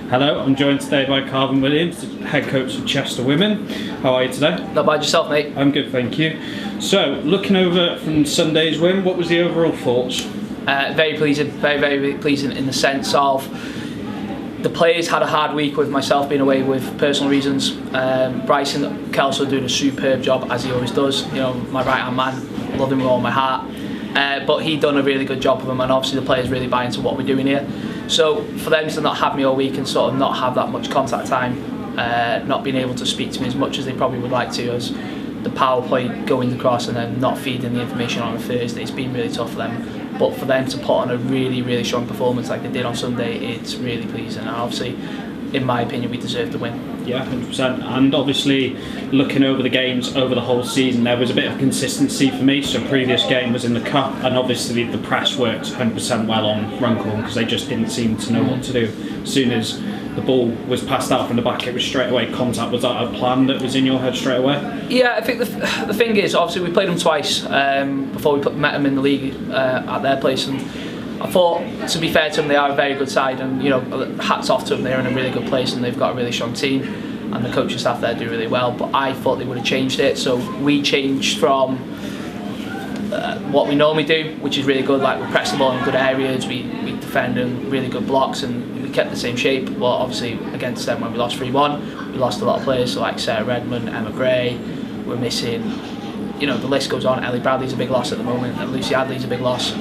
Hello, I'm joined today by Kalvin Williams, head coach of Chester Women. How are you today? Not bad yourself, mate. I'm good, thank you. So, looking over from Sunday's win, what was the overall thoughts? Very pleasing, very pleasing in the sense of the players had a hard week with myself being away with personal reasons. Bryson Kelso doing a superb job as he always does. You know, my right hand man, love him with all my heart. But he done a really good job of them, and obviously the players really buy into what we're doing here. So for them to not have me all week and sort of not have that much contact time, not being able to speak to me as much as they probably would like to, as the PowerPoint going across and then not feeding the information on a Thursday, it's been really tough for them. But for them to put on a really strong performance like they did on Sunday, it's really pleasing. And obviously, in my opinion, we deserve the win. Yeah, 100%. And obviously, looking over the games over the whole season, there was a bit of consistency for me. So previous game was in the cup, and obviously the press worked 100% well on Runcorn because they just didn't seem to know what to do. As soon as the ball was passed out from the back, it was straight away contact. Was that a plan that was in your head straight away? Yeah, I think the thing is, obviously we played them twice before we met them in the league at their place, and I thought, to be fair to them, they are a very good side, and you know, hats off to them. They're in a really good place and they've got a really strong team, and the coaching staff there do really well. But I thought they would have changed it, so we changed from what we normally do, which is really good. Like, we press the ball in good areas, we defend in really good blocks, and we kept the same shape. Well, obviously against them when we lost 3-1, we lost a lot of players, so like Sarah Redmond, Emma Gray, we're missing. You know, the list goes on. Ellie Bradley's a big loss at the moment, and Lucy Adley's a big loss.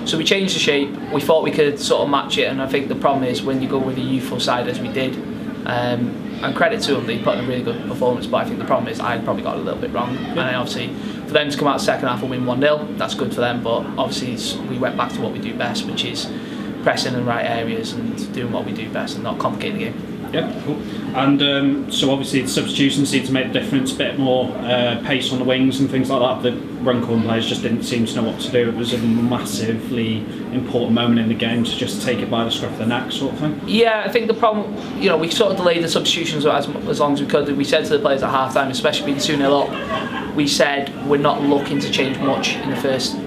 So we changed the shape. We thought we could sort of match it, and I think the problem is when you go with a youthful side as we did, and credit to them, they put in a really good performance, but I think the problem is I probably got it a little bit wrong. And then obviously for them to come out the second half and win 1-0, that's good for them, but obviously we went back to what we do best, which is pressing in the right areas and doing what we do best and not complicating the game. Yeah, cool. And so obviously the substitutions seemed to make a difference, a bit more pace on the wings and things like that. The Runcorn players just didn't seem to know what to do. It was a massively important moment in the game to just take it by the scruff of the neck sort of thing. Yeah, I think the problem, you know, we sort of delayed the substitutions as long as we could. We said to the players at half time, especially being 2-0 up, we said we're not looking to change much in the first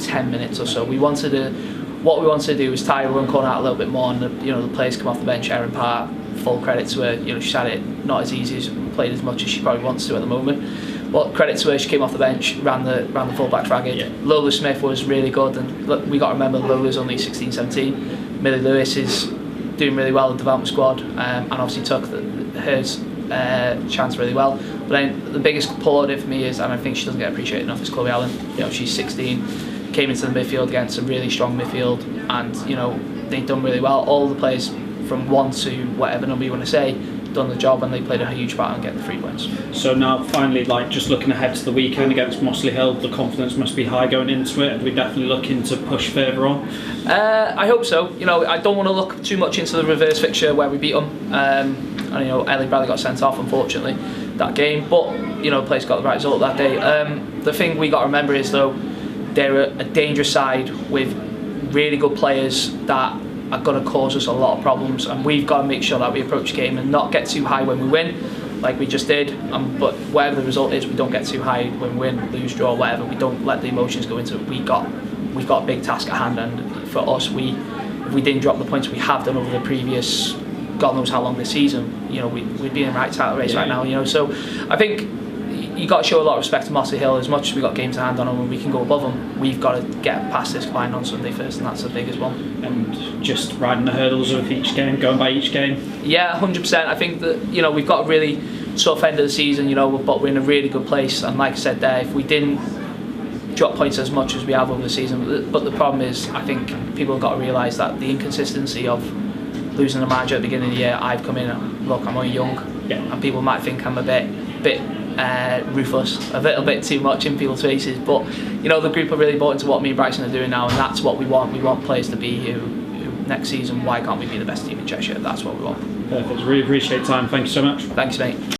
10 minutes or so. What we wanted to do was tire Runcorn out a little bit more, and the players come off the bench. Erin Parr, full credit to her. You know, she's had it not as easy, as played as much as she probably wants to at the moment. But credit to her, she came off the bench, ran the full-back ragged. Yeah. Lola Smith was really good, and look, we got to remember Lola's only 16, 17. Millie Lewis is doing really well in the development squad, and obviously took her chance really well. But then the biggest pull out for me is, and I think she doesn't get appreciated enough, is Chloe Allen. You know, she's 16, came into the midfield against a really strong midfield, and you know, they've done really well. All the players from 1 to whatever number you want to say done the job, and they played a huge part in getting the 3 points. So now finally, like, just looking ahead to the weekend against Mosley Hill, the confidence must be high going into it. Are we definitely looking to push further on? I hope so. You know, I don't want to look too much into the reverse fixture where we beat them, and you know, Ellie Bradley got sent off unfortunately that game, but you know, the place got the right result that day. The thing we got to remember is though, they're a dangerous side with really good players that are going to cause us a lot of problems, and we've got to make sure that we approach the game and not get too high when we win, like we just did. But whatever the result is, we don't get too high when we win, lose, draw, whatever. We don't let the emotions go into it. We've got a big task at hand, and for us, if we didn't drop the points we have done over the previous, God knows how long this season, you know, we'd be in the right title race right now. You know, so I think you got to show a lot of respect to Mosley Hill. As much as we got games to hand on them and we can go above them, we've got to get past this line on Sunday first, and that's the biggest one. And just riding the hurdles of each game, going by each game. Yeah, 100%. I think that, you know, we've got a really tough end of the season, you know, but we're in a really good place. And like I said there, if we didn't drop points as much as we have over the season, but the problem is, I think people have got to realise that the inconsistency of losing a manager at the beginning of the year. I've come in and look, I'm only young, and people might think I'm a bit ruthless, a little bit too much in people's faces, but you know, the group are really bought into what me and Bryson are doing now, and that's what we want. We want players to be who next season, why can't we be the best team in Cheshire? That's what we want. Perfect, really appreciate your time, thank you so much. Thanks, mate.